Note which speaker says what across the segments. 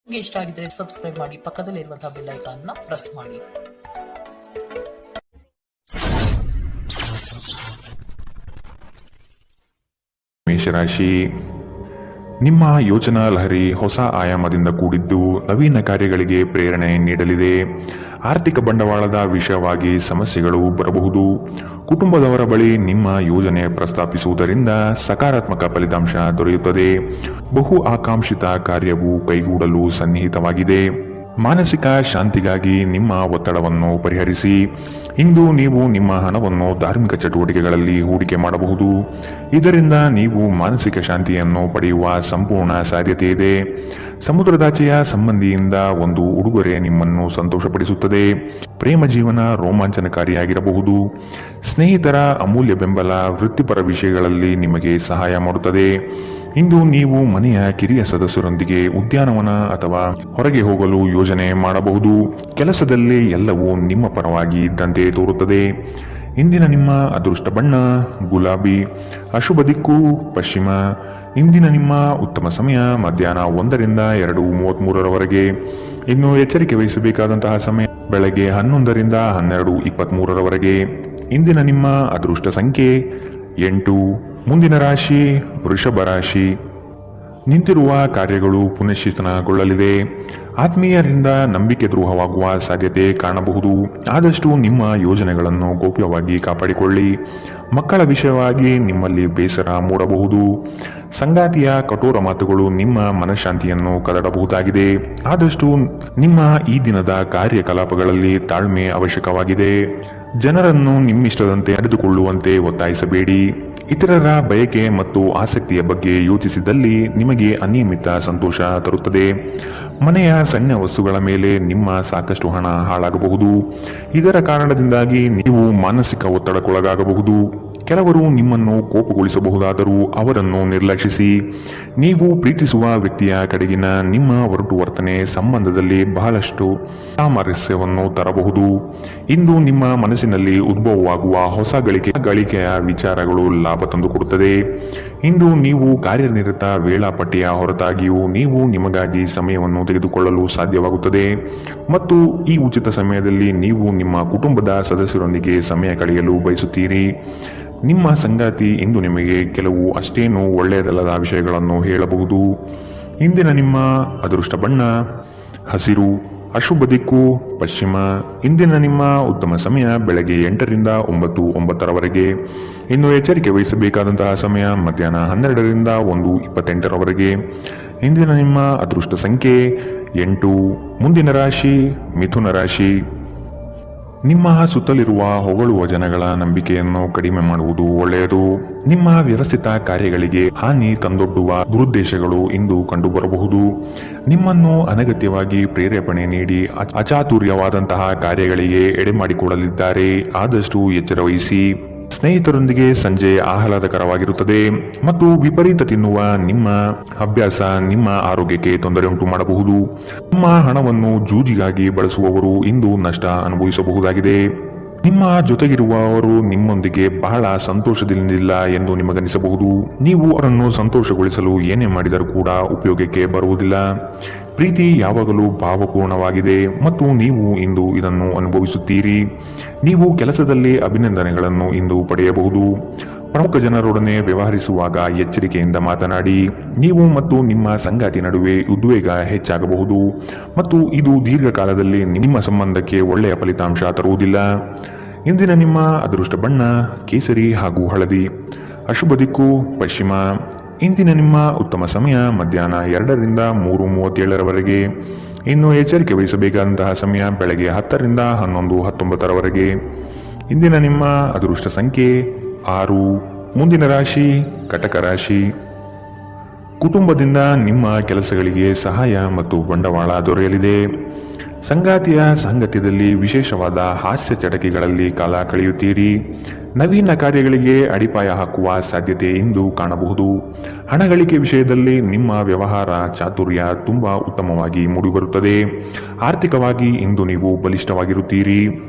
Speaker 1: ನಿಮಗೆ ಇಷ್ಟ ಆಗಿದ್ರೆ ಸಬ್ಸ್ಕ್ರೈಬ್ ಮಾಡಿ, ಪಕ್ಕದಲ್ಲಿರುವಂತಹ ಬೆಲ್ ಐಕಾನ್ ನ ಪ್ರೆಸ್ ಮಾಡಿ.
Speaker 2: ಮೇಷರಾಶಿ, ನಿಮ್ಮ ಯೋಚನಾ ಲಹರಿ ಹೊಸ ಆಯಾಮದಿಂದ ಕೂಡಿದ್ದು ನವೀನ ಕಾರ್ಯಗಳಿಗೆ ಪ್ರೇರಣೆ ನೀಡಲಿದೆ. ಆರ್ಥಿಕ ಬಂಡವಾಳದ ವಿಷಯವಾಗಿ ಸಮಸ್ಯೆಗಳು ಬರಬಹುದು. ಕುಟುಂಬದವರ ಬಳಿ ನಿಮ್ಮ ಯೋಜನೆ ಪ್ರಸ್ತಾಪಿಸುವುದರಿಂದ ಸಕಾರಾತ್ಮಕ ಫಲಿತಾಂಶ ದೊರೆಯುತ್ತದೆ. ಬಹು ಆಕಾಂಕ್ಷಿತ ಕಾರ್ಯವು ಕೈಗೂಡಲು ಸನ್ನಿಹಿತವಾಗಿದೆ. ಮಾನಸಿಕ ಶಾಂತಿಗಾಗಿ ನಿಮ್ಮ ಒತ್ತಡವನ್ನು ಪರಿಹರಿಸಿ. ಇಂದು ನೀವು ನಿಮ್ಮ ಹಣವನ್ನು ಧಾರ್ಮಿಕ ಚಟುವಟಿಕೆಗಳಲ್ಲಿ ಹೂಡಿಕೆ ಮಾಡಬಹುದು. ಇದರಿಂದ ನೀವು ಮಾನಸಿಕ ಶಾಂತಿಯನ್ನು ಪಡೆಯುವ ಸಂಪೂರ್ಣ ಸಾಧ್ಯತೆ ಇದೆ. ಸಮುದ್ರದಾಚೆಯ ಸಂಬಂಧಿಯಿಂದ ಒಂದು ಉಡುಗೊರೆ ನಿಮ್ಮನ್ನು ಸಂತೋಷಪಡಿಸುತ್ತದೆ. ಪ್ರೇಮ ಜೀವನ ರೋಮಾಂಚನಕಾರಿಯಾಗಿರಬಹುದು. ಸ್ನೇಹಿತರ ಅಮೂಲ್ಯ ಬೆಂಬಲ ವೃತ್ತಿಪರ ವಿಷಯಗಳಲ್ಲಿ ನಿಮಗೆ ಸಹಾಯ ಮಾಡುತ್ತದೆ. ಇಂದು ನೀವು ಮನೆಯ ಕಿರಿಯ ಸದಸ್ಯರೊಂದಿಗೆ ಉದ್ಯಾನವನ ಅಥವಾ ಹೊರಗೆ ಹೋಗಲು ಯೋಜನೆ ಮಾಡಬಹುದು. ಕೆಲಸದಲ್ಲಿ ಎಲ್ಲವೂ ನಿಮ್ಮ ಪರವಾಗಿ ಇದ್ದಂತೆ ತೋರುತ್ತದೆ. ಇಂದಿನ ನಿಮ್ಮ ಅದೃಷ್ಟ ಬಣ್ಣ ಗುಲಾಬಿ. ಅಶುಭ ದಿಕ್ಕು ಪಶ್ಚಿಮ. ಇಂದಿನ ನಿಮ್ಮ ಉತ್ತಮ ಸಮಯ ಮಧ್ಯಾಹ್ನ 1ರಿಂದ 2:33ರವರೆಗೆ. ಇನ್ನು ಎಚ್ಚರಿಕೆ ವಹಿಸಬೇಕಾದಂತಹ ಸಮಯ ಬೆಳಗ್ಗೆ 11ರಿಂದ 12:23ರವರೆಗೆ. ಇಂದಿನ ನಿಮ್ಮ ಅದೃಷ್ಟ ಸಂಖ್ಯೆ 8. ಮುಂದಿನ ರಾಶಿ ವೃಷಭ ರಾಶಿ. ನಿಂತಿರುವ ಕಾರ್ಯಗಳು ಪುನಶ್ಚೇತನಗೊಳ್ಳಲಿದೆ. ಆತ್ಮೀಯರಿಂದ ನಂಬಿಕೆ ದ್ರೋಹವಾಗುವ ಸಾಧ್ಯತೆ ಕಾಣಬಹುದು. ಆದಷ್ಟು ನಿಮ್ಮ ಯೋಜನೆಗಳನ್ನು ಗೌಪ್ಯವಾಗಿ ಕಾಪಾಡಿಕೊಳ್ಳಿ. ಮಕ್ಕಳ ವಿಷಯವಾಗಿ ನಿಮ್ಮಲ್ಲಿ ಬೇಸರ ಮೂಡಬಹುದು. ಸಂಗಾತಿಯ ಕಠೋರ ಮಾತುಗಳು ನಿಮ್ಮ ಮನಃಶಾಂತಿಯನ್ನು ಕದಡಬಹುದಾಗಿದೆ. ಆದಷ್ಟು ನಿಮ್ಮ ಈ ದಿನದ ಕಾರ್ಯಕಲಾಪಗಳಲ್ಲಿ ತಾಳ್ಮೆ ಅವಶ್ಯಕವಾಗಿದೆ. ಜನರನ್ನು ನಿಮ್ಮಿಷ್ಟದಂತೆ ನಡೆದುಕೊಳ್ಳುವಂತೆ ಒತ್ತಾಯಿಸಬೇಡಿ. ಇತರರ ಬಯಕೆ ಮತ್ತು ಆಸಕ್ತಿಯ ಬಗ್ಗೆ ಯೋಚಿಸಿದಲ್ಲಿ ನಿಮಗೆ ಅನಿಯಮಿತ ಸಂತೋಷ ತರುತ್ತದೆ. ಮನೆಯ ಸಣ್ಣ ವಸ್ತುಗಳ ಮೇಲೆ ನಿಮ್ಮ ಸಾಕಷ್ಟು ಹಣ ಹಾಳಾಗಬಹುದು. ಇದರ ಕಾರಣದಿಂದಾಗಿ ನೀವು ಮಾನಸಿಕ ಒತ್ತಡಕ್ಕೊಳಗಾಗಬಹುದು. ಕೆಲವರು ನಿಮ್ಮನ್ನು ಕೋಪಗೊಳಿಸಬಹುದಾದರೂ ಅವರನ್ನು ನಿರ್ಲಕ್ಷಿಸಿ. ನೀವು ಪ್ರೀತಿಸುವ ವ್ಯಕ್ತಿಯ ಕಡೆಗಿನ ನಿಮ್ಮ ಒರಟು ವರ್ತನೆ ಸಂಬಂಧದಲ್ಲಿ ಬಹಳಷ್ಟು ಸಾಮರಸ್ಯವನ್ನು ತರಬಹುದು. ಇಂದು ನಿಮ್ಮ ಮನಸ್ಸಿನಲ್ಲಿ ಉದ್ಭವವಾಗುವ ಹೊಸ ಗಳಿಕೆಯ ವಿಚಾರಗಳು ಲಾಭ ತಂದುಕೊಡುತ್ತದೆ. ಇಂದು ನೀವು ಕಾರ್ಯನಿರತ ವೇಳಾಪಟ್ಟಿಯ ಹೊರತಾಗಿಯೂ ನೀವು ನಿಮಗಾಗಿ ಸಮಯವನ್ನು ತೆಗೆದುಕೊಳ್ಳಲು ಸಾಧ್ಯವಾಗುತ್ತದೆ ಮತ್ತು ಈ ಉಚಿತ ಸಮಯದಲ್ಲಿ ನೀವು ನಿಮ್ಮ ಕುಟುಂಬದ ಸದಸ್ಯರೊಂದಿಗೆ ಸಮಯ ಕಳೆಯಲು ಬಯಸುತ್ತೀರಿ. ನಿಮ್ಮ ಸಂಗಾತಿ ಇಂದು ನಿಮಗೆ ಕೆಲವು ಅಷ್ಟೇನೂ ಒಳ್ಳೆಯದಲ್ಲದ ವಿಷಯಗಳನ್ನು ಹೇಳಬಹುದು. ಇಂದಿನ ನಿಮ್ಮ ಅದೃಷ್ಟ ಬಣ್ಣ ಹಸಿರು. ಅಶುಭ ದಿಕ್ಕು ಪಶ್ಚಿಮ. ಇಂದಿನ ನಿಮ್ಮ ಉತ್ತಮ ಸಮಯ ಬೆಳಗ್ಗೆ 8ರಿಂದ 9:09ರವರೆಗೆ. ಇನ್ನು ಎಚ್ಚರಿಕೆ ವಹಿಸಬೇಕಾದಂತಹ ಸಮಯ ಮಧ್ಯಾಹ್ನ 12ರಿಂದ 1:28ರವರೆಗೆ. ಇಂದಿನ ನಿಮ್ಮ ಅದೃಷ್ಟ ಸಂಖ್ಯೆ 8. ಮುಂದಿನ ರಾಶಿ ಮಿಥುನ ರಾಶಿ. ನಿಮ್ಮ ಸುತ್ತಲಿರುವ ಹೊಗಳುವ ಜನಗಳ ನಂಬಿಕೆಯನ್ನು ಕಡಿಮೆ ಮಾಡುವುದು ಒಳ್ಳೆಯದು. ನಿಮ್ಮ ವ್ಯವಸ್ಥಿತ ಕಾರ್ಯಗಳಿಗೆ ಹಾನಿ ತಂದೊಡ್ಡುವ ದುರುದ್ದೇಶಗಳು ಇಂದು ಕಂಡುಬರಬಹುದು. ನಿಮ್ಮನ್ನು ಅನಗತ್ಯವಾಗಿ ಪ್ರೇರೇಪಣೆ ನೀಡಿ ಅಚಾತುರ್ಯವಾದಂತಹ ಕಾರ್ಯಗಳಿಗೆ ಎಡೆಮಾಡಿಕೊಡಲಿದ್ದಾರೆ. ಆದಷ್ಟು ಎಚ್ಚರ ವಹಿಸಿ. ಸ್ನೇಹಿತರೊಂದಿಗೆ ಸಂಜೆ ಆಹ್ಲಾದಕರವಾಗಿರುತ್ತದೆ ಮತ್ತು ವಿಪರೀತ ತಿನ್ನುವ ನಿಮ್ಮ ಅಭ್ಯಾಸ ನಿಮ್ಮ ಆರೋಗ್ಯಕ್ಕೆ ತೊಂದರೆ ಉಂಟು ಮಾಡಬಹುದು. ನಿಮ್ಮ ಹಣವನ್ನು ಜೂಜಿಗಾಗಿ ಬಳಸುವವರು ಇಂದು ನಷ್ಟ ಅನುಭವಿಸಬಹುದಾಗಿದೆ. ನಿಮ್ಮ ಜೊತೆಗಿರುವವರು ನಿಮ್ಮೊಂದಿಗೆ ಬಹಳ ಸಂತೋಷದಿಂದಿಲ್ಲ ಎಂದು ನಿಮಗನಿಸಬಹುದು. ನೀವು ಅವರನ್ನು ಸಂತೋಷಗೊಳಿಸಲು ಏನೇ ಮಾಡಿದರೂ ಕೂಡ ಉಪಯೋಗಕ್ಕೆ ಬರುವುದಿಲ್ಲ. ಪ್ರೀತಿ ಯಾವಾಗಲೂ ಭಾವಪೂರ್ಣವಾಗಿದೆ ಮತ್ತು ನೀವು ಇಂದು ಇದನ್ನು ಅನುಭವಿಸುತ್ತೀರಿ. ನೀವು ಕೆಲಸದಲ್ಲಿ ಅಭಿನಂದನೆಗಳನ್ನು ಇಂದು ಪಡೆಯಬಹುದು. ಪ್ರಮುಖ ಜನರೊಡನೆ ವ್ಯವಹರಿಸುವಾಗ ಎಚ್ಚರಿಕೆಯಿಂದ ಮಾತನಾಡಿ. ನೀವು ಮತ್ತು ನಿಮ್ಮ ಸಂಗಾತಿ ನಡುವೆ ಉದ್ವೇಗ ಹೆಚ್ಚಾಗಬಹುದು ಮತ್ತು ಇದು ದೀರ್ಘಕಾಲದಲ್ಲಿ ನಿಮ್ಮ ಸಂಬಂಧಕ್ಕೆ ಒಳ್ಳೆಯ ಫಲಿತಾಂಶ ತರುವುದಿಲ್ಲ. ಇಂದಿನ ನಿಮ್ಮ ಅದೃಷ್ಟ ಬಣ್ಣ ಕೇಸರಿ ಹಾಗೂ ಹಳದಿ. ಅಶುಭ ದಿಕ್ಕು ಪಶ್ಚಿಮ. ಇಂದಿನ ನಿಮ್ಮ ಉತ್ತಮ ಸಮಯ ಮಧ್ಯಾಹ್ನ 2ರಿಂದ 3:37ರವರೆಗೆ. ಇನ್ನು ಎಚ್ಚರಿಕೆ ವಹಿಸಬೇಕಾದಂತಹ ಸಮಯ ಬೆಳಗ್ಗೆ 10ರಿಂದ 11:19ರವರೆಗೆ. ಇಂದಿನ ನಿಮ್ಮ ಅದೃಷ್ಟ ಸಂಖ್ಯೆ 6. ಮುಂದಿನ ರಾಶಿ ಕಟಕ ರಾಶಿ. ಕುಟುಂಬದಿಂದ ನಿಮ್ಮ ಕೆಲಸಗಳಿಗೆ ಸಹಾಯ ಮತ್ತು ಬಂಡವಾಳ ದೊರೆಯಲಿದೆ. ಸಂಗಾತಿಯ ಸಾಂಗತ್ಯದಲ್ಲಿ ವಿಶೇಷವಾದ ಹಾಸ್ಯ ಚಟಕಿಗಳಲ್ಲಿ ಕಾಲ ಕಳೆಯುತ್ತೀರಿ. ನವೀನ ಕಾರ್ಯಗಳಿಗೆ ಅಡಿಪಾಯ ಹಾಕುವ ಸಾಧ್ಯತೆ ಇಂದು ಕಾಣಬಹುದು. ಹಣಗಳಿಕೆ ವಿಷಯದಲ್ಲಿ ನಿಮ್ಮ ವ್ಯವಹಾರ ಚಾತುರ್ಯ ತುಂಬಾ ಉತ್ತಮವಾಗಿ ಮೂಡಿಬರುತ್ತದೆ. ಆರ್ಥಿಕವಾಗಿ ಇಂದು ನೀವು ಬಲಿಷ್ಠವಾಗಿರುತ್ತೀರಿ.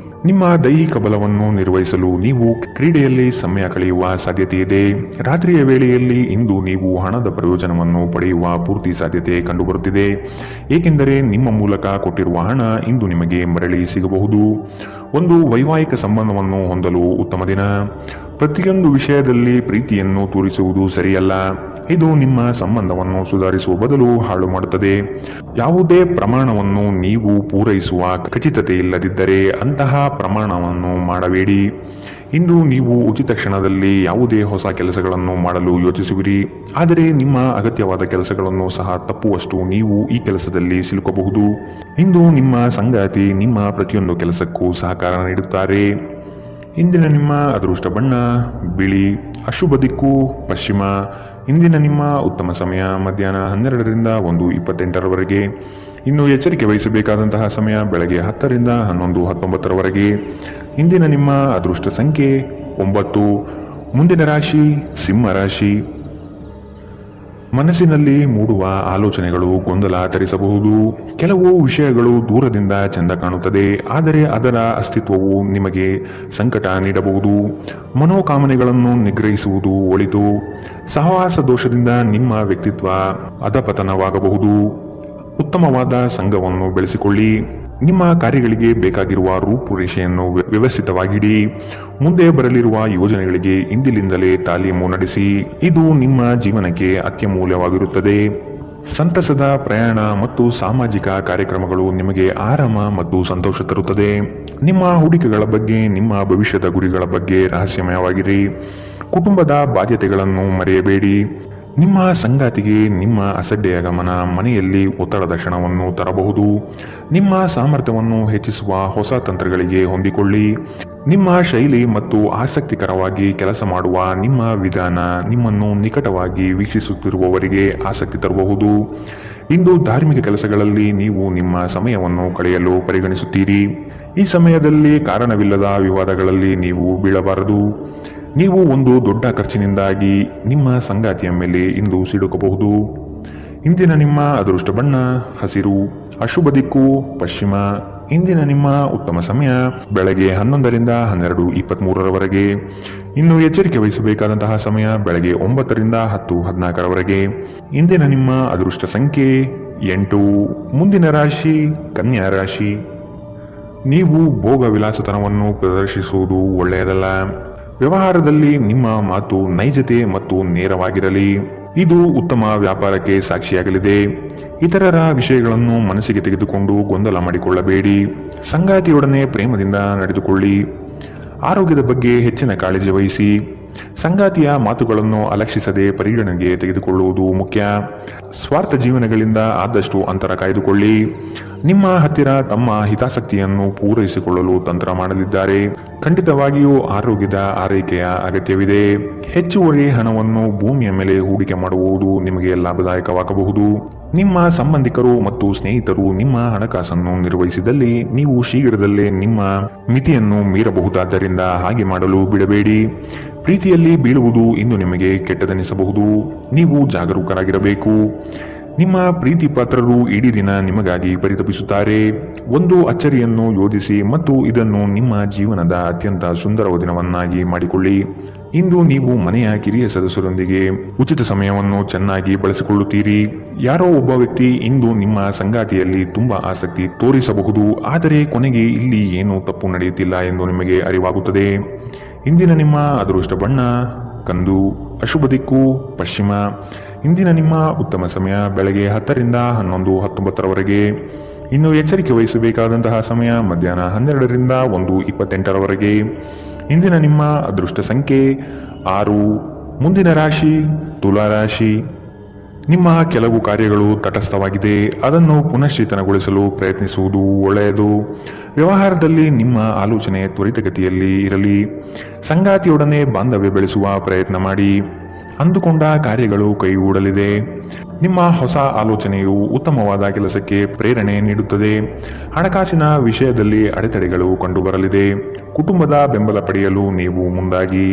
Speaker 2: ನಿಮ್ಮ ದೈಹಿಕ ಬಲವನ್ನು ನಿರ್ವಹಿಸಲು ನೀವು ಕ್ರೀಡೆಯಲ್ಲಿ ಸಮಯ ಕಳೆಯುವ ಸಾಧ್ಯತೆ ಇದೆ. ರಾತ್ರಿಯ ವೇಳೆಯಲ್ಲಿ ಇಂದು ನೀವು ಹಣದ ಪ್ರಯೋಜನವನ್ನು ಪಡೆಯುವ ಪೂರ್ತಿ ಸಾಧ್ಯತೆ ಕಂಡುಬರುತ್ತಿದೆ, ಏಕೆಂದರೆ ನಿಮ್ಮ ಮೂಲಕ ಕೊಟ್ಟಿರುವ ಹಣ ಇಂದು ನಿಮಗೆ ಮರಳಿ ಸಿಗಬಹುದು. ಒಂದು ವೈವಾಹಿಕ ಸಂಬಂಧವನ್ನು ಹೊಂದಲು ಉತ್ತಮ ದಿನ. ಪ್ರತಿಯೊಂದು ವಿಷಯದಲ್ಲಿ ಪ್ರೀತಿಯನ್ನು ತೋರಿಸುವುದು ಸರಿಯಲ್ಲ. ಇದು ನಿಮ್ಮ ಸಂಬಂಧವನ್ನು ಸುಧಾರಿಸುವ ಬದಲು ಹಾಳು ಮಾಡುತ್ತದೆ. ಯಾವುದೇ ಪ್ರಮಾಣವನ್ನು ನೀವು ಪೂರೈಸುವ ಖಚಿತತೆ ಇಲ್ಲದಿದ್ದರೆ ಅಂತಹ ಪ್ರಮಾಣವನ್ನು ಮಾಡಬೇಡಿ. ಇಂದು ನೀವು ಉಚಿತ ಕ್ಷಣದಲ್ಲಿ ಯಾವುದೇ ಹೊಸ ಕೆಲಸಗಳನ್ನು ಮಾಡಲು ಯೋಚಿಸುವಿರಿ, ಆದರೆ ನಿಮ್ಮ ಅಗತ್ಯವಾದ ಕೆಲಸಗಳನ್ನು ಸಹ ತಪ್ಪುವಷ್ಟು ನೀವು ಈ ಕೆಲಸದಲ್ಲಿ ಸಿಲುಕಬಹುದು. ಇಂದು ನಿಮ್ಮ ಸಂಗಾತಿ ನಿಮ್ಮ ಪ್ರತಿಯೊಂದು ಕೆಲಸಕ್ಕೂ ಸಹಕಾರ ನೀಡುತ್ತಾರೆ. ಇಂದಿನ ನಿಮ್ಮ ಅದೃಷ್ಟ ಬಣ್ಣ ಬಿಳಿ. ಅಶುಭ ದಿಕ್ಕು ಪಶ್ಚಿಮ. ಇಂದಿನ ನಿಮ್ಮ ಉತ್ತಮ ಸಮಯ ಮಧ್ಯಾಹ್ನ 12ರಿಂದ 1:28ರವರೆಗೆ. ಇನ್ನು ಎಚ್ಚರಿಕೆ ವಹಿಸಬೇಕಾದಂತಹ ಸಮಯ ಬೆಳಗ್ಗೆ 10ರಿಂದ 11:19ರವರೆಗೆ. ಇಂದಿನ ನಿಮ್ಮ ಅದೃಷ್ಟ ಸಂಖ್ಯೆ 9. ಮುಂದಿನ ರಾಶಿ ಸಿಂಹ ರಾಶಿ. ಮನಸ್ಸಿನಲ್ಲಿ ಮೂಡುವ ಆಲೋಚನೆಗಳು ಗೊಂದಲ ತರಿಸಬಹುದು. ಕೆಲವು ವಿಷಯಗಳು ದೂರದಿಂದ ಚೆಂದ ಕಾಣುತ್ತದೆ, ಆದರೆ ಅದರ ಅಸ್ತಿತ್ವವು ನಿಮಗೆ ಸಂಕಟ ನೀಡಬಹುದು. ಮನೋಕಾಮನೆಗಳನ್ನು ನಿಗ್ರಹಿಸುವುದು ಒಳಿತು. ಸಹವಾಸ ದೋಷದಿಂದ ನಿಮ್ಮ ವ್ಯಕ್ತಿತ್ವ ಅಧಪತನವಾಗಬಹುದು. ಉತ್ತಮವಾದ ಸಂಘವನ್ನು ಬೆಳೆಸಿಕೊಳ್ಳಿ. ನಿಮ್ಮ ಕಾರ್ಯಗಳಿಗೆ ಬೇಕಾಗಿರುವ ರೂಪುರೇಷೆಯನ್ನು ವ್ಯವಸ್ಥಿತವಾಗಿಡಿ. ಮುಂದೆ ಬರಲಿರುವ ಯೋಜನೆಗಳಿಗೆ ಇಂದಿನಿಂದಲೇ ತಾಲೀಮು ನಡೆಸಿ. ಇದು ನಿಮ್ಮ ಜೀವನಕ್ಕೆ ಅತ್ಯಮೂಲ್ಯವಾಗಿರುತ್ತದೆ. ಸಂತಸದ ಪ್ರಯಾಣ ಮತ್ತು ಸಾಮಾಜಿಕ ಕಾರ್ಯಕ್ರಮಗಳು ನಿಮಗೆ ಆರಾಮ ಮತ್ತು ಸಂತೋಷ ತರುತ್ತದೆ. ನಿಮ್ಮ ಹೂಡಿಕೆಗಳ ಬಗ್ಗೆ, ನಿಮ್ಮ ಭವಿಷ್ಯದ ಗುರಿಗಳ ಬಗ್ಗೆ ರಹಸ್ಯಮಯವಾಗಿರಿ. ಕುಟುಂಬದ ಬಾಧ್ಯತೆಗಳನ್ನು ಮರೆಯಬೇಡಿ. ನಿಮ್ಮ ಸಂಗಾತಿಗೆ ನಿಮ್ಮ ಅಸಡ್ಡೆಯ ಗಮನ ಮನೆಯಲ್ಲಿ ಒತ್ತಡದ ಕ್ಷಣವನ್ನು ತರಬಹುದು. ನಿಮ್ಮ ಸಾಮರ್ಥ್ಯವನ್ನು ಹೆಚ್ಚಿಸುವ ಹೊಸ ತಂತ್ರಗಳಿಗೆ ಹೊಂದಿಕೊಳ್ಳಿ. ನಿಮ್ಮ ಶೈಲಿ ಮತ್ತು ಆಸಕ್ತಿಕರವಾಗಿ ಕೆಲಸ ಮಾಡುವ ನಿಮ್ಮ ವಿಧಾನ ನಿಮ್ಮನ್ನು ನಿಕಟವಾಗಿ ವೀಕ್ಷಿಸುತ್ತಿರುವವರಿಗೆ ಆಸಕ್ತಿ ತರಬಹುದು. ಇಂದು ಧಾರ್ಮಿಕ ಕೆಲಸಗಳಲ್ಲಿ ನೀವು ನಿಮ್ಮ ಸಮಯವನ್ನು ಕಳೆಯಲು ಪರಿಗಣಿಸುತ್ತೀರಿ. ಈ ಸಮಯದಲ್ಲಿ ಕಾರಣವಿಲ್ಲದ ವಿವಾದಗಳಲ್ಲಿ ನೀವು ಬೀಳಬಾರದು. ನೀವು ಒಂದು ದೊಡ್ಡ ಖರ್ಚಿನಿಂದಾಗಿ ನಿಮ್ಮ ಸಂಗಾತಿಯ ಮೇಲೆ ಇಂದು ಸಿಡುಕಬಹುದು. ಇಂದಿನ ನಿಮ್ಮ ಅದೃಷ್ಟ ಬಣ್ಣ ಹಸಿರು. ಅಶುಭ ದಿಕ್ಕು ಪಶ್ಚಿಮ. ಇಂದಿನ ನಿಮ್ಮ ಉತ್ತಮ ಸಮಯ ಬೆಳಗ್ಗೆ 11ರಿಂದ 12:23ರವರೆಗೆ. ಇನ್ನು ಎಚ್ಚರಿಕೆ ವಹಿಸಬೇಕಾದಂತಹ ಸಮಯ ಬೆಳಗ್ಗೆ 9ರಿಂದ 10:14ರವರೆಗೆ. ಇಂದಿನ ನಿಮ್ಮ ಅದೃಷ್ಟ ಸಂಖ್ಯೆ 8. ಮುಂದಿನ ರಾಶಿ ಕನ್ಯಾ ರಾಶಿ. ನೀವು ಭೋಗ ವಿಲಾಸತನವನ್ನು ಪ್ರದರ್ಶಿಸುವುದು ಒಳ್ಳೆಯದಲ್ಲ. ವ್ಯವಹಾರದಲ್ಲಿ ನಿಮ್ಮ ಮಾತು ನೈಜತೆ ಮತ್ತು ನೇರವಾಗಿರಲಿ. ಇದು ಉತ್ತಮ ವ್ಯಾಪಾರಕ್ಕೆ ಸಾಕ್ಷಿಯಾಗಲಿದೆ. ಇತರರ ವಿಷಯಗಳನ್ನು ಮನಸ್ಸಿಗೆ ತೆಗೆದುಕೊಂಡು ಗೊಂದಲ ಮಾಡಿಕೊಳ್ಳಬೇಡಿ. ಸಂಗಾತಿಯೊಡನೆ ಪ್ರೇಮದಿಂದ ನಡೆದುಕೊಳ್ಳಿ. ಆರೋಗ್ಯದ ಬಗ್ಗೆ ಹೆಚ್ಚಿನ ಕಾಳಜಿ ವಹಿಸಿ. ಸಂಗಾತಿಯ ಮಾತುಗಳನ್ನು ಅಲಕ್ಷಿಸದೆ ಪರಿಗಣನೆಗೆ ತೆಗೆದುಕೊಳ್ಳುವುದು ಮುಖ್ಯ. ಸ್ವಾರ್ಥ ಜೀವನಗಳಿಂದ ಆದಷ್ಟು ಅಂತರ ಕಾಯ್ದುಕೊಳ್ಳಿ. ನಿಮ್ಮ ಹತ್ತಿರ ತಮ್ಮ ಹಿತಾಸಕ್ತಿಯನ್ನು ಪೂರೈಸಿಕೊಳ್ಳಲು ತಂತ್ರ ಮಾಡಲಿದ್ದಾರೆ. ಖಂಡಿತವಾಗಿಯೂ ಆರೋಗ್ಯದ ಆರೈಕೆಯ ಅಗತ್ಯವಿದೆ. ಹೆಚ್ಚುವರಿ ಹಣವನ್ನು ಭೂಮಿಯ ಮೇಲೆ ಹೂಡಿಕೆ ಮಾಡುವುದು ನಿಮಗೆ ಲಾಭದಾಯಕವಾಗಬಹುದು. ನಿಮ್ಮ ಸಂಬಂಧಿಕರು ಮತ್ತು ಸ್ನೇಹಿತರು ನಿಮ್ಮ ಹಣಕಾಸನ್ನು ನಿರ್ವಹಿಸಿದಲ್ಲಿ ನೀವು ಶೀಘ್ರದಲ್ಲೇ ನಿಮ್ಮ ಮಿತಿಯನ್ನು ಮೀರಬಹುದಾದ್ದರಿಂದ ಹಾಗೆ ಮಾಡಲು ಬಿಡಬೇಡಿ. ಪ್ರೀತಿಯಲ್ಲಿ ಬೀಳುವುದು ಇಂದು ನಿಮಗೆ ಕೆಟ್ಟದೆನಿಸಬಹುದು. ನೀವು ಜಾಗರೂಕರಾಗಿರಬೇಕು. ನಿಮ್ಮ ಪ್ರೀತಿ ಪಾತ್ರರು ಇಡೀ ದಿನ ನಿಮಗಾಗಿ ಪರಿತಪಿಸುತ್ತಾರೆ. ಒಂದು ಅಚ್ಚರಿಯನ್ನು ಯೋಜಿಸಿ ಮತ್ತು ಇದನ್ನು ನಿಮ್ಮ ಜೀವನದ ಅತ್ಯಂತ ಸುಂದರ ದಿನವನ್ನಾಗಿ ಮಾಡಿಕೊಳ್ಳಿ. ಇಂದು ನೀವು ಮನೆಯ ಕಿರಿಯ ಸದಸ್ಯರೊಂದಿಗೆ ಉಚಿತ ಸಮಯವನ್ನು ಚೆನ್ನಾಗಿ ಬಳಸಿಕೊಳ್ಳುತ್ತೀರಿ. ಯಾರೋ ಒಬ್ಬ ವ್ಯಕ್ತಿ ಇಂದು ನಿಮ್ಮ ಸಂಗಾತಿಯಲ್ಲಿ ತುಂಬಾ ಆಸಕ್ತಿ ತೋರಿಸಬಹುದು, ಆದರೆ ಕೊನೆಗೆ ಇಲ್ಲಿ ಏನೂ ತಪ್ಪು ನಡೆಯುತ್ತಿಲ್ಲ ಎಂದು ನಿಮಗೆ ಅರಿವಾಗುತ್ತದೆ. ಇಂದಿನ ನಿಮ್ಮ ಅದೃಷ್ಟ ಬಣ್ಣ ಕಂದು. ಅಶುಭ ದಿಕ್ಕು ಪಶ್ಚಿಮ. ಇಂದಿನ ನಿಮ್ಮ ಉತ್ತಮ ಸಮಯ ಬೆಳಗ್ಗೆ 10ರಿಂದ 11:19ರವರೆಗೆ. ಇನ್ನು ಎಚ್ಚರಿಕೆ ವಹಿಸಬೇಕಾದಂತಹ ಸಮಯ ಮಧ್ಯಾಹ್ನ 12ರಿಂದ 1:28ರವರೆಗೆ. ಇಂದಿನ ನಿಮ್ಮ ಅದೃಷ್ಟ ಸಂಖ್ಯೆ 6. ಮುಂದಿನ ರಾಶಿ ತುಲಾ ರಾಶಿ. ನಿಮ್ಮ ಕೆಲವು ಕಾರ್ಯಗಳು ತಟಸ್ಥವಾಗಿದೆ, ಅದನ್ನು ಪುನಶ್ಚೇತನಗೊಳಿಸಲು ಪ್ರಯತ್ನಿಸುವುದು ಒಳ್ಳೆಯದು. ವ್ಯವಹಾರದಲ್ಲಿ ನಿಮ್ಮ ಆಲೋಚನೆ ತ್ವರಿತಗತಿಯಲ್ಲಿ ಇರಲಿ. ಸಂಗಾತಿಯೊಡನೆ ಬಾಂಧವ್ಯ ಬೆಳೆಸುವ ಪ್ರಯತ್ನ ಮಾಡಿ. ಅಂದುಕೊಂಡ ಕಾರ್ಯಗಳು ಕೈಗೂಡಲಿದೆ. ನಿಮ್ಮ ಹೊಸ ಆಲೋಚನೆಯು ಉತ್ತಮವಾದ ಕೆಲಸಕ್ಕೆ ಪ್ರೇರಣೆ ನೀಡುತ್ತದೆ. ಹಣಕಾಸಿನ ವಿಷಯದಲ್ಲಿ ಅಡೆತಡೆಗಳು ಕಂಡುಬರಲಿದೆ. ಕುಟುಂಬದ ಬೆಂಬಲ ಪಡೆಯಲು ನೀವು ಮುಂದಾಗಿ.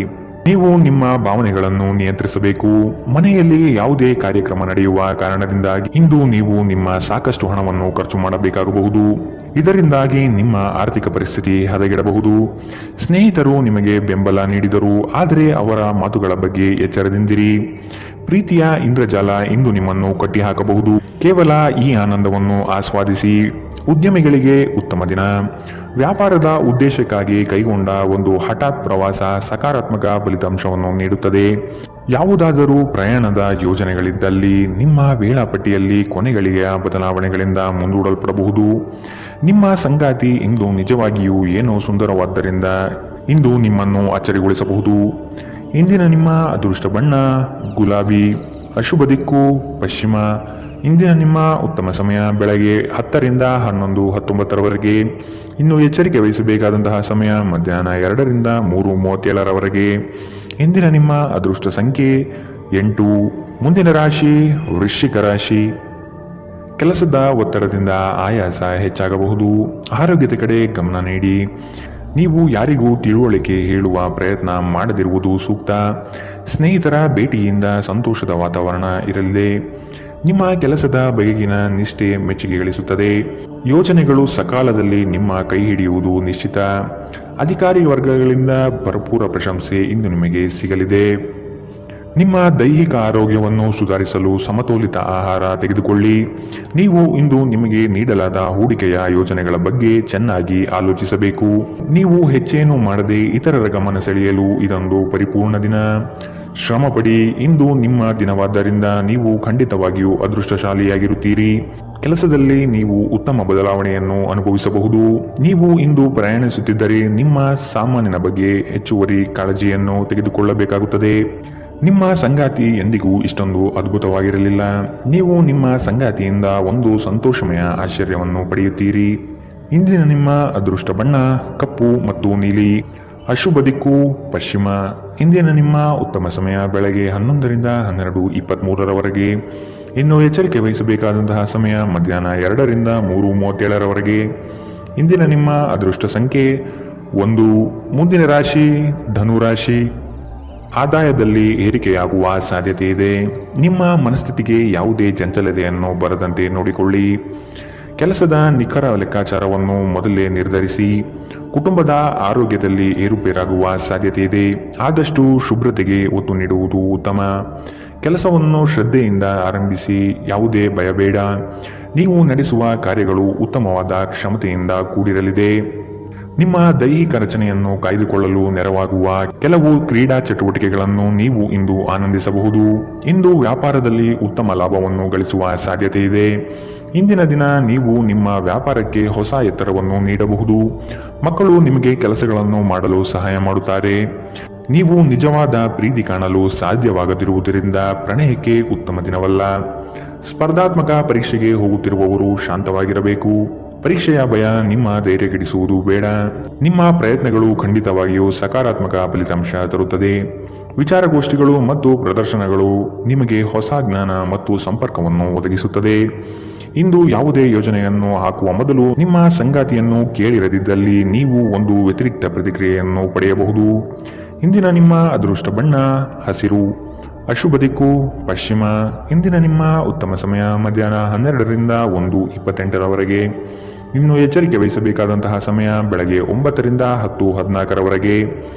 Speaker 2: ನೀವು ನಿಮ್ಮ ಭಾವನೆಗಳನ್ನು ನಿಯಂತ್ರಿಸಬೇಕು. ಮನೆಯಲ್ಲಿ ಯಾವುದೇ ಕಾರ್ಯಕ್ರಮ ನಡೆಯುವ ಕಾರಣದಿಂದಾಗಿ ಇಂದು ನೀವು ನಿಮ್ಮ ಸಾಕಷ್ಟು ಹಣವನ್ನು ಖರ್ಚು ಮಾಡಬೇಕಾಗಬಹುದು. ಇದರಿಂದಾಗಿ ನಿಮ್ಮ ಆರ್ಥಿಕ ಪರಿಸ್ಥಿತಿ ಹದಗೆಡಬಹುದು. ಸ್ನೇಹಿತರು ನಿಮಗೆ ಬೆಂಬಲ ನೀಡಿದರು, ಆದರೆ ಅವರ ಮಾತುಗಳ ಬಗ್ಗೆ ಎಚ್ಚರದಿಂದಿರಿ. ಪ್ರೀತಿಯ ಇಂದ್ರಜಾಲ ಇಂದು ನಿಮ್ಮನ್ನು ಕಟ್ಟಿಹಾಕಬಹುದು. ಕೇವಲ ಈ ಆನಂದವನ್ನು ಆಸ್ವಾದಿಸಿ. ಉದ್ಯಮಿಗಳಿಗೆ ಉತ್ತಮ ದಿನ. ವ್ಯಾಪಾರದ ಉದ್ದೇಶಕ್ಕಾಗಿ ಕೈಗೊಂಡ ಒಂದು ಹಠಾತ್ ಪ್ರವಾಸ ಸಕಾರಾತ್ಮಕ ಫಲಿತಾಂಶವನ್ನು ನೀಡುತ್ತದೆ. ಯಾವುದಾದರೂ ಪ್ರಯಾಣದ ಯೋಜನೆಗಳಿದ್ದಲ್ಲಿ ನಿಮ್ಮ ವೇಳಾಪಟ್ಟಿಯಲ್ಲಿ ಕೊನೆಗಳಿಗೆಯ ಬದಲಾವಣೆಗಳಿಂದ ಮುಂದೂಡಲ್ಪಡಬಹುದು. ನಿಮ್ಮ ಸಂಗಾತಿ ಇಂದು ನಿಜವಾಗಿಯೂ ಏನೋ ಸುಂದರವಾದ್ದರಿಂದ ಇಂದು ನಿಮ್ಮನ್ನು ಅಚ್ಚರಿಗೊಳಿಸಬಹುದು. ಇಂದಿನ ನಿಮ್ಮ ಅದೃಷ್ಟ ಬಣ್ಣ ಗುಲಾಬಿ. ಅಶುಭ ದಿಕ್ಕು ಪಶ್ಚಿಮ. ಇಂದಿನ ನಿಮ್ಮ ಉತ್ತಮ ಸಮಯ ಬೆಳಗ್ಗೆ 10 ರಿಂದ 11, 19ರವರೆಗೆ. ಇನ್ನು ಎಚ್ಚರಿಕೆ ವಹಿಸಬೇಕಾದಂತಹ ಸಮಯ ಮಧ್ಯಾಹ್ನ 2 ರಿಂದ 3:37ರವರೆಗೆ. ಇಂದಿನ ನಿಮ್ಮ ಅದೃಷ್ಟ ಸಂಖ್ಯೆ 8. ಮುಂದಿನ ರಾಶಿ ವೃಶ್ಚಿಕ ರಾಶಿ. ಕೆಲಸದ ಒತ್ತಡದಿಂದ ಆಯಾಸ ಹೆಚ್ಚಾಗಬಹುದು. ಆರೋಗ್ಯದ ಕಡೆ ಗಮನ ನೀಡಿ. ನೀವು ಯಾರಿಗೂ ತಿಳುವಳಿಕೆ ಹೇಳುವ ಪ್ರಯತ್ನ ಮಾಡದಿರುವುದು ಸೂಕ್ತ. ಸ್ನೇಹಿತರ ಭೇಟಿಯಿಂದ ಸಂತೋಷದ ವಾತಾವರಣ ಇರಲಿದೆ. ನಿಮ್ಮ ಕೆಲಸದ ಬಗೆಗಿನ ನಿಷ್ಠೆ ಮೆಚ್ಚುಗೆ ಗಳಿಸುತ್ತದೆ. ಯೋಜನೆಗಳು ಸಕಾಲದಲ್ಲಿ ನಿಮ್ಮ ಕೈ ಹಿಡಿಯುವುದು ನಿಶ್ಚಿತ. ಅಧಿಕಾರಿ ವರ್ಗಗಳಿಂದ ಭರಪೂರ ಪ್ರಶಂಸೆ ಇಂದು ನಿಮಗೆ ಸಿಗಲಿದೆ. ನಿಮ್ಮ ದೈಹಿಕ ಆರೋಗ್ಯವನ್ನು ಸುಧಾರಿಸಲು ಸಮತೋಲಿತ ಆಹಾರ ತೆಗೆದುಕೊಳ್ಳಿ. ನೀವು ಇಂದು ನಿಮಗೆ ನೀಡಲಾದ ಹೂಡಿಕೆಯ ಯೋಜನೆಗಳ ಬಗ್ಗೆ ಚೆನ್ನಾಗಿ ಆಲೋಚಿಸಬೇಕು. ನೀವು ಹೆಚ್ಚೇನು ಮಾಡದೆ ಇತರರ ಗಮನ ಸೆಳೆಯಲು ಇದೊಂದು ಪರಿಪೂರ್ಣ ದಿನ. ಶ್ರಮಪಡಿ. ಇಂದು ನಿಮ್ಮ ದಿನವಾದ್ದರಿಂದ ನೀವು ಖಂಡಿತವಾಗಿಯೂ ಅದೃಷ್ಟಶಾಲಿಯಾಗಿರುತ್ತೀರಿ. ಕೆಲಸದಲ್ಲಿ ನೀವು ಉತ್ತಮ ಬದಲಾವಣೆಯನ್ನು ಅನುಭವಿಸಬಹುದು. ನೀವು ಇಂದು ಪ್ರಯಾಣಿಸುತ್ತಿದ್ದರೆ ನಿಮ್ಮ ಸಾಮಾನಿನ ಬಗ್ಗೆ ಹೆಚ್ಚುವರಿ ಕಾಳಜಿಯನ್ನು ತೆಗೆದುಕೊಳ್ಳಬೇಕಾಗುತ್ತದೆ. ನಿಮ್ಮ ಸಂಗಾತಿ ಎಂದಿಗೂ ಇಷ್ಟೊಂದು ಅದ್ಭುತವಾಗಿರಲಿಲ್ಲ. ನೀವು ನಿಮ್ಮ ಸಂಗಾತಿಯಿಂದ ಒಂದು ಸಂತೋಷಮಯ ಆಶ್ಚರ್ಯವನ್ನು ಪಡೆಯುತ್ತೀರಿ. ಇಂದಿನ ನಿಮ್ಮ ಅದೃಷ್ಟ ಬಣ್ಣ ಕಪ್ಪು ಮತ್ತು ನೀಲಿ. ಅಶುಭ ದಿಕ್ಕು ಪಶ್ಚಿಮ. ಇಂದಿನ ನಿಮ್ಮ ಉತ್ತಮ ಸಮಯ ಬೆಳಗ್ಗೆ 11 ರಿಂದ 12:23ರವರೆಗೆ. ಇನ್ನು ಎಚ್ಚರಿಕೆ ವಹಿಸಬೇಕಾದಂತಹ ಸಮಯ ಮಧ್ಯಾಹ್ನ 2 ರಿಂದ 3:37ರವರೆಗೆ. ಇಂದಿನ ನಿಮ್ಮ ಅದೃಷ್ಟ ಸಂಖ್ಯೆ 1. ಮುಂದಿನ ರಾಶಿ ಧನುರಾಶಿ. ಆದಾಯದಲ್ಲಿ ಏರಿಕೆಯಾಗುವ ಸಾಧ್ಯತೆ ಇದೆ. ನಿಮ್ಮ ಮನಸ್ಥಿತಿಗೆ ಯಾವುದೇ ಚಂಚಲತೆಯನ್ನು ಬರದಂತೆ ನೋಡಿಕೊಳ್ಳಿ. ಕೆಲಸದ ನಿಖರ ಲೆಕ್ಕಾಚಾರವನ್ನು ಮೊದಲೇ ನಿರ್ಧರಿಸಿ. ಕುಟುಂಬದ ಆರೋಗ್ಯದಲ್ಲಿ ಏರುಪೇರಾಗುವ ಸಾಧ್ಯತೆ ಇದೆ. ಆದಷ್ಟು ಶುಭ್ರತೆಗೆ ಒತ್ತು ನೀಡುವುದು ಉತ್ತಮ. ಕೆಲಸವನ್ನು ಶ್ರದ್ಧೆಯಿಂದ ಆರಂಭಿಸಿ. ಯಾವುದೇ ಭಯ ಬೇಡ. ನೀವು ನಡೆಸುವ ಕಾರ್ಯಗಳು ಉತ್ತಮವಾದ ಕ್ಷಮತೆಯಿಂದ ಕೂಡಿರಲಿದೆ. ನಿಮ್ಮ ದೈಹಿಕ ರಚನೆಯನ್ನು ಕಾಯ್ದುಕೊಳ್ಳಲು ನೆರವಾಗುವ ಕೆಲವು ಕ್ರೀಡಾ ಚಟುವಟಿಕೆಗಳನ್ನು ನೀವು ಇಂದು ಆನಂದಿಸಬಹುದು. ಇಂದು ವ್ಯಾಪಾರದಲ್ಲಿ ಉತ್ತಮ ಲಾಭವನ್ನು ಗಳಿಸುವ ಸಾಧ್ಯತೆ ಇದೆ. ಇಂದಿನ ದಿನ ನೀವು ನಿಮ್ಮ ವ್ಯಾಪಾರಕ್ಕೆ ಹೊಸ ಎತ್ತರವನ್ನು ನೀಡಬಹುದು. ಮಕ್ಕಳು ನಿಮಗೆ ಕೆಲಸಗಳನ್ನು ಮಾಡಲು ಸಹಾಯ ಮಾಡುತ್ತಾರೆ. ನೀವು ನಿಜವಾದ ಪ್ರೀತಿ ಕಾಣಲು ಸಾಧ್ಯವಾಗದಿರುವುದರಿಂದ ಪ್ರಣಯಕ್ಕೆ ಉತ್ತಮ ದಿನವಲ್ಲ. ಸ್ಪರ್ಧಾತ್ಮಕ ಪರೀಕ್ಷೆಗೆ ಹೋಗುತ್ತಿರುವವರು ಶಾಂತವಾಗಿರಬೇಕು. ಪರೀಕ್ಷೆಯ ಭಯ ನಿಮ್ಮ ಧೈರ್ಯಗೆಡಿಸುವುದು ಬೇಡ. ನಿಮ್ಮ ಪ್ರಯತ್ನಗಳು ಖಂಡಿತವಾಗಿಯೂ ಸಕಾರಾತ್ಮಕ ಫಲಿತಾಂಶ ತರುತ್ತದೆ. ವಿಚಾರಗೋಷ್ಠಿಗಳು ಮತ್ತು ಪ್ರದರ್ಶನಗಳು ನಿಮಗೆ ಹೊಸ ಜ್ಞಾನ ಮತ್ತು ಸಂಪರ್ಕವನ್ನು ಒದಗಿಸುತ್ತದೆ. ಇಂದು ಯಾವುದೇ ಯೋಜನೆಯನ್ನು ಹಾಕುವ ಮೊದಲು ನಿಮ್ಮ ಸಂಗಾತಿಯನ್ನು ಕೇಳಿರದಿದ್ದಲ್ಲಿ ನೀವು ಒಂದು ವ್ಯತಿರಿಕ್ತ ಪ್ರತಿಕ್ರಿಯೆಯನ್ನು ಪಡೆಯಬಹುದು. ಇಂದಿನ ನಿಮ್ಮ ಅದೃಷ್ಟ ಬಣ್ಣ ಹಸಿರು. ಅಶುಭ ದಿಕ್ಕು ಪಶ್ಚಿಮ. ಇಂದಿನ ನಿಮ್ಮ ಉತ್ತಮ ಸಮಯ ಮಧ್ಯಾಹ್ನ 12 ರಿಂದ 1:28ರವರೆಗೆ. ಇನ್ನು ಎಚ್ಚರಿಕೆ ವಹಿಸಬೇಕಾದಂತಹ ಸಮಯ ಬೆಳಗ್ಗೆ 9 ರಿಂದ 10:14ರವರೆಗೆ.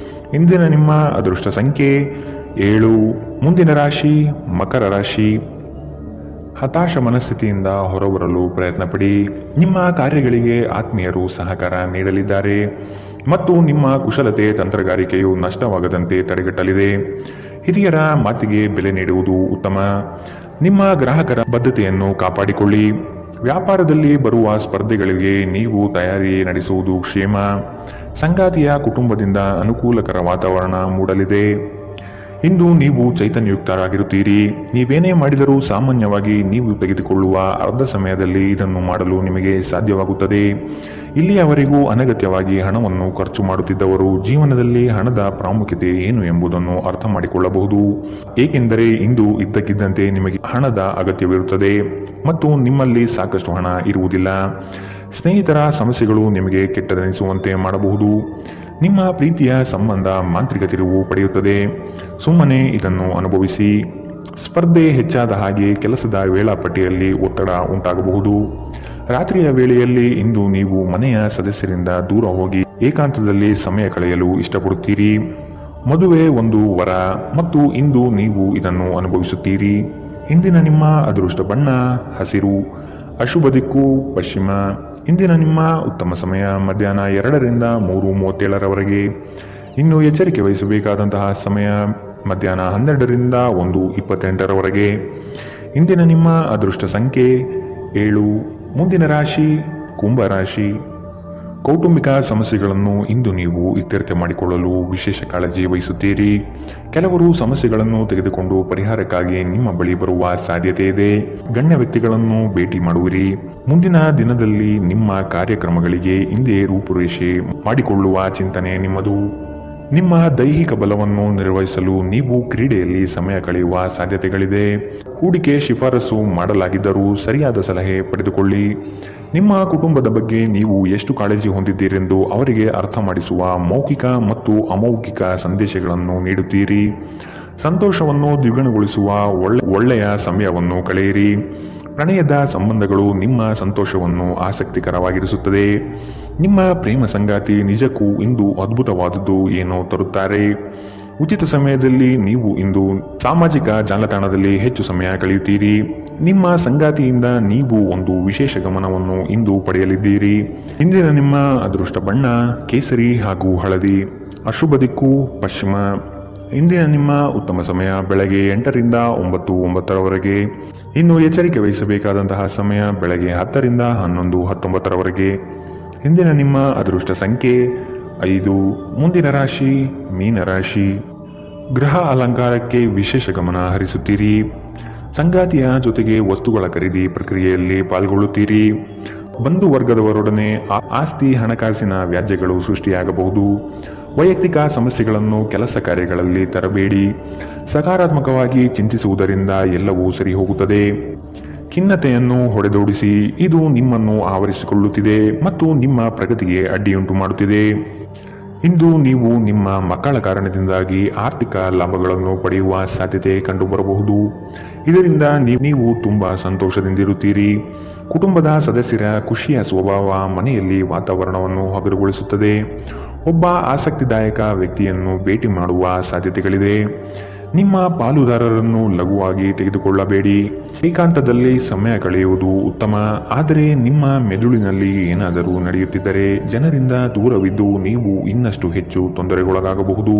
Speaker 2: ಇಂದಿನ ನಿಮ್ಮ ಅದೃಷ್ಟ ಸಂಖ್ಯೆ 7. ಮುಂದಿನ ರಾಶಿ ಮಕರ ರಾಶಿ. ಹತಾಶ ಮನಸ್ಥಿತಿಯಿಂದ ಹೊರಬರಲು ಪ್ರಯತ್ನಪಡಿ. ನಿಮ್ಮ ಕಾರ್ಯಗಳಿಗೆ ಆತ್ಮೀಯರು ಸಹಕಾರ ನೀಡಲಿದ್ದಾರೆ ಮತ್ತು ನಿಮ್ಮ ಕುಶಲತೆ ತಂತ್ರಗಾರಿಕೆಯು ನಷ್ಟವಾಗದಂತೆ ತಡೆಗಟ್ಟಲಿದೆ. ಹಿರಿಯರ ಮಾತಿಗೆ ಬೆಲೆ ನೀಡುವುದು ಉತ್ತಮ. ನಿಮ್ಮ ಗ್ರಾಹಕರ ಬದ್ಧತೆಯನ್ನು ಕಾಪಾಡಿಕೊಳ್ಳಿ. ವ್ಯಾಪಾರದಲ್ಲಿ ಬರುವ ಸ್ಪರ್ಧೆಗಳಿಗೆ ನೀವು ತಯಾರಿ ನಡೆಸುವುದು ಕ್ಷೇಮ. ಸಂಗಾತಿಯ ಕುಟುಂಬದಿಂದ ಅನುಕೂಲಕರ ವಾತಾವರಣ ಮೂಡಲಿದೆ. ಇಂದು ನೀವು ಚೈತನ್ಯಯುಕ್ತರಾಗಿರುತ್ತೀರಿ. ನೀವೇನೇ ಮಾಡಿದರೂ ಸಾಮಾನ್ಯವಾಗಿ ನೀವು ತೆಗೆದುಕೊಳ್ಳುವ ಅರ್ಧ ಸಮಯದಲ್ಲಿ ಇದನ್ನು ಮಾಡಲು ನಿಮಗೆ ಸಾಧ್ಯವಾಗುತ್ತದೆ. ಇಲ್ಲಿಯವರೆಗೂ ಅನಗತ್ಯವಾಗಿ ಹಣವನ್ನು ಖರ್ಚು ಮಾಡುತ್ತಿದ್ದವರು ಜೀವನದಲ್ಲಿ ಹಣದ ಪ್ರಾಮುಖ್ಯತೆ ಏನು ಎಂಬುದನ್ನು ಅರ್ಥ ಮಾಡಿಕೊಳ್ಳಬಹುದು. ಏಕೆಂದರೆ ಇಂದು ಇದ್ದಕ್ಕಿದ್ದಂತೆ ನಿಮಗೆ ಹಣದ ಅಗತ್ಯವಿರುತ್ತದೆ ಮತ್ತು ನಿಮ್ಮಲ್ಲಿ ಸಾಕಷ್ಟು ಹಣ ಇರುವುದಿಲ್ಲ. ಸ್ನೇಹಿತರ ಸಮಸ್ಯೆಗಳು ನಿಮಗೆ ಕೆಟ್ಟದೆನಿಸುವಂತೆ ಮಾಡಬಹುದು. ನಿಮ್ಮ ಪ್ರೀತಿಯ ಸಂಬಂಧ ಮಾಂತ್ರಿಕ ತಿರುವು ಪಡೆಯುತ್ತದೆ. ಸುಮ್ಮನೆ ಇದನ್ನು ಅನುಭವಿಸಿ. ಸ್ಪರ್ಧೆ ಹೆಚ್ಚಾದ ಹಾಗೆ ಕೆಲಸದ ವೇಳಾಪಟ್ಟಿಯಲ್ಲಿ ಒತ್ತಡ ಉಂಟಾಗಬಹುದು. ರಾತ್ರಿಯ ವೇಳೆಯಲ್ಲಿ ಇಂದು ನೀವು ಮನೆಯ ಸದಸ್ಯರಿಂದ ದೂರ ಹೋಗಿ ಏಕಾಂತದಲ್ಲಿ ಸಮಯ ಕಳೆಯಲು ಇಷ್ಟಪಡುತ್ತೀರಿ. ಮದುವೆ ಒಂದು ವರ ಮತ್ತು ಇಂದು ನೀವು ಇದನ್ನು ಅನುಭವಿಸುತ್ತೀರಿ. ಇಂದಿನ ನಿಮ್ಮ ಅದೃಷ್ಟ ಬಣ್ಣ ಹಸಿರು, ಅಶುಭ ದಿಕ್ಕು ಪಶ್ಚಿಮ. ಇಂದಿನ ನಿಮ್ಮ ಉತ್ತಮ ಸಮಯ ಮಧ್ಯಾಹ್ನ 2ರಿಂದ 3:37ರವರೆಗೆ. ಇನ್ನು ಎಚ್ಚರಿಕೆ ವಹಿಸಬೇಕಾದಂತಹ ಸಮಯ ಮಧ್ಯಾಹ್ನ 12ರಿಂದ 1:28ರವರೆಗೆ. ಇಂದಿನ ನಿಮ್ಮ ಅದೃಷ್ಟ ಸಂಖ್ಯೆ 7. ಮುಂದಿನ ರಾಶಿ ಕುಂಭರಾಶಿ. ಕೌಟುಂಬಿಕ ಸಮಸ್ಯೆಗಳನ್ನು ಇಂದು ನೀವು ಇತ್ಯರ್ಥ ಮಾಡಿಕೊಳ್ಳಲು ವಿಶೇಷ ಕಾಳಜಿ ವಹಿಸುತ್ತೀರಿ. ಕೆಲವರು ಸಮಸ್ಯೆಗಳನ್ನು ತೆಗೆದುಕೊಂಡು ಪರಿಹಾರಕ್ಕಾಗಿ ನಿಮ್ಮ ಬಳಿ ಬರುವ ಸಾಧ್ಯತೆ ಇದೆ. ಗಣ್ಯ ವ್ಯಕ್ತಿಗಳನ್ನು ಭೇಟಿ ಮಾಡುವಿರಿ. ಮುಂದಿನ ದಿನದಲ್ಲಿ ನಿಮ್ಮ ಕಾರ್ಯಕ್ರಮಗಳಿಗೆ ಹಿಂದೆ ರೂಪುರೇಷೆ ಮಾಡಿಕೊಳ್ಳುವ ಚಿಂತನೆ ನಿಮ್ಮದು. ನಿಮ್ಮ ದೈಹಿಕ ಬಲವನ್ನು ನಿರ್ವಹಿಸಲು ನೀವು ಕ್ರೀಡೆಯಲ್ಲಿ ಸಮಯ ಕಳೆಯುವ ಸಾಧ್ಯತೆಗಳಿದೆ. ಹೂಡಿಕೆ ಶಿಫಾರಸು ಮಾಡಲಾಗಿದ್ದರೂ ಸರಿಯಾದ ಸಲಹೆ ಪಡೆದುಕೊಳ್ಳಿ. ನಿಮ್ಮ ಕುಟುಂಬದ ಬಗ್ಗೆ ನೀವು ಎಷ್ಟು ಕಾಳಜಿ ಹೊಂದಿದ್ದೀರೆಂದು ಅವರಿಗೆ ಅರ್ಥ ಮಾಡಿಸುವ ಮೌಖಿಕ ಮತ್ತು ಅಮೌಖಿಕ ಸಂದೇಶಗಳನ್ನು ನೀಡುತ್ತೀರಿ. ಸಂತೋಷವನ್ನು ದ್ವಿಗುಣಗೊಳಿಸುವ ಒಳ್ಳೆಯ ಸಮಯವನ್ನು ಕಳೆಯಿರಿ. ಪ್ರಣಯದ ಸಂಬಂಧಗಳು ನಿಮ್ಮ ಸಂತೋಷವನ್ನು ಆಸಕ್ತಿಕರವಾಗಿರಿಸುತ್ತದೆ. ನಿಮ್ಮ ಪ್ರೇಮ ಸಂಗಾತಿ ನಿಜಕ್ಕೂ ಇಂದು ಅದ್ಭುತವಾದದ್ದು ಏನೋ ತರುತ್ತಾರೆ. ಉಚಿತ ಸಮಯದಲ್ಲಿ ನೀವು ಇಂದು ಸಾಮಾಜಿಕ ಜಾಲತಾಣದಲ್ಲಿ ಹೆಚ್ಚು ಸಮಯ ಕಳೆಯುತ್ತೀರಿ. ನಿಮ್ಮ ಸಂಗಾತಿಯಿಂದ ನೀವು ಒಂದು ವಿಶೇಷ ಗಮನವನ್ನು ಇಂದು ಪಡೆಯಲಿದ್ದೀರಿ. ಇಂದಿನ ನಿಮ್ಮ ಅದೃಷ್ಟ ಬಣ್ಣ ಕೇಸರಿ ಹಾಗೂ ಹಳದಿ, ಅಶುಭ ದಿಕ್ಕು ಪಶ್ಚಿಮ. ಇಂದಿನ ನಿಮ್ಮ ಉತ್ತಮ ಸಮಯ ಬೆಳಗ್ಗೆ 8ರಿಂದ 9:09ರವರೆಗೆ. ಇನ್ನು ಎಚ್ಚರಿಕೆ ವಹಿಸಬೇಕಾದಂತಹ ಸಮಯ ಬೆಳಗ್ಗೆ 10ರಿಂದ 11:19ರವರೆಗೆ. ಇಂದಿನ ನಿಮ್ಮ ಅದೃಷ್ಟ ಸಂಖ್ಯೆ 5. ಮುಂದಿನ ರಾಶಿ ಮೀನರಾಶಿ. ಗೃಹ ಅಲಂಕಾರಕ್ಕೆ ವಿಶೇಷ ಗಮನ ಹರಿಸುತ್ತೀರಿ. ಸಂಗಾತಿಯ ಜೊತೆಗೆ ವಸ್ತುಗಳ ಖರೀದಿ ಪ್ರಕ್ರಿಯೆಯಲ್ಲಿ ಪಾಲ್ಗೊಳ್ಳುತ್ತೀರಿ. ಬಂಧು ವರ್ಗದವರೊಡನೆ ಆಸ್ತಿ ಹಣಕಾಸಿನ ವ್ಯಾಜ್ಯಗಳು ಸೃಷ್ಟಿಯಾಗಬಹುದು. ವೈಯಕ್ತಿಕ ಸಮಸ್ಯೆಗಳನ್ನು ಕೆಲಸ ಕಾರ್ಯಗಳಲ್ಲಿ ತರಬೇಡಿ. ಸಕಾರಾತ್ಮಕವಾಗಿ ಚಿಂತಿಸುವುದರಿಂದ ಎಲ್ಲವೂ ಸರಿ ಹೋಗುತ್ತದೆ. ಖಿನ್ನತೆಯನ್ನು ಹೊಡೆದೋಡಿಸಿ. ಇದು ನಿಮ್ಮನ್ನು ಆವರಿಸಿಕೊಳ್ಳುತ್ತಿದೆ ಮತ್ತು ನಿಮ್ಮ ಪ್ರಗತಿಗೆ ಅಡ್ಡಿಯುಂಟು ಮಾಡುತ್ತಿದೆ. ಇಂದು ನೀವು ನಿಮ್ಮ ಮಕ್ಕಳ ಕಾರಣದಿಂದಾಗಿ ಆರ್ಥಿಕ ಲಾಭಗಳನ್ನು ಪಡೆಯುವ ಸಾಧ್ಯತೆ ಕಂಡುಬರಬಹುದು. ಇದರಿಂದ ನೀವು ತುಂಬಾ ಸಂತೋಷದಿಂದಿರುತ್ತೀರಿ. ಕುಟುಂಬದ ಸದಸ್ಯರ ಖುಷಿಯ ಸ್ವಭಾವ ಮನೆಯಲ್ಲಿ ವಾತಾವರಣವನ್ನು ಹಗುರಗೊಳಿಸುತ್ತದೆ. ಒಬ್ಬ ಆಸಕ್ತಿದಾಯಕ ವ್ಯಕ್ತಿಯನ್ನು ಭೇಟಿ ಮಾಡುವ ಸಾಧ್ಯತೆಗಳಿದೆ. ನಿಮ್ಮ ಪಾಲುದಾರರನ್ನು ಲಘುವಾಗಿ ತೆಗೆದುಕೊಳ್ಳಬೇಡಿ. ಏಕಾಂತದಲ್ಲಿ ಸಮಯ ಕಳೆಯುವುದು ಉತ್ತಮ. ಆದರೆ ನಿಮ್ಮ ಮೆದುಳಿನಲ್ಲಿ ಏನಾದರೂ ನಡೆಯುತ್ತಿದ್ದರೆ ಜನರಿಂದ ದೂರವಿದ್ದು ನೀವು ಇನ್ನಷ್ಟು ಹೆಚ್ಚು ತೊಂದರೆಗೊಳಗಾಗಬಹುದು.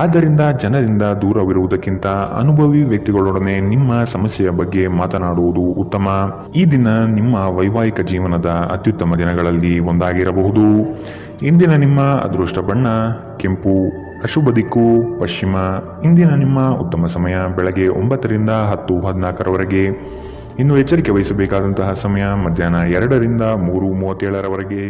Speaker 2: ಆದ್ದರಿಂದ ಜನರಿಂದ ದೂರವಿರುವುದಕ್ಕಿಂತ ಅನುಭವಿ ವ್ಯಕ್ತಿಗಳೊಡನೆ ನಿಮ್ಮ ಸಮಸ್ಯೆಯ ಬಗ್ಗೆ ಮಾತನಾಡುವುದು ಉತ್ತಮ. ಈ ದಿನ ನಿಮ್ಮ ವೈವಾಹಿಕ ಜೀವನದ ಅತ್ಯುತ್ತಮ ದಿನಗಳಲ್ಲಿ ಒಂದಾಗಿರಬಹುದು. ಇಂದಿನ ನಿಮ್ಮ ಅದೃಷ್ಟ ಬಣ್ಣ ಕೆಂಪು, ಅಶುಭ ದಿಕ್ಕು ಪಶ್ಚಿಮ. ಇಂದಿನ ನಿಮ್ಮ ಉತ್ತಮ ಸಮಯ ಬೆಳಗ್ಗೆ 9ರಿಂದ 10:14ರವರೆಗೆ. ಇನ್ನು ಎಚ್ಚರಿಕೆ ವಹಿಸಬೇಕಾದಂತಹ ಸಮಯ ಮಧ್ಯಾಹ್ನ 2ರಿಂದ 3:37ರವರೆಗೆ.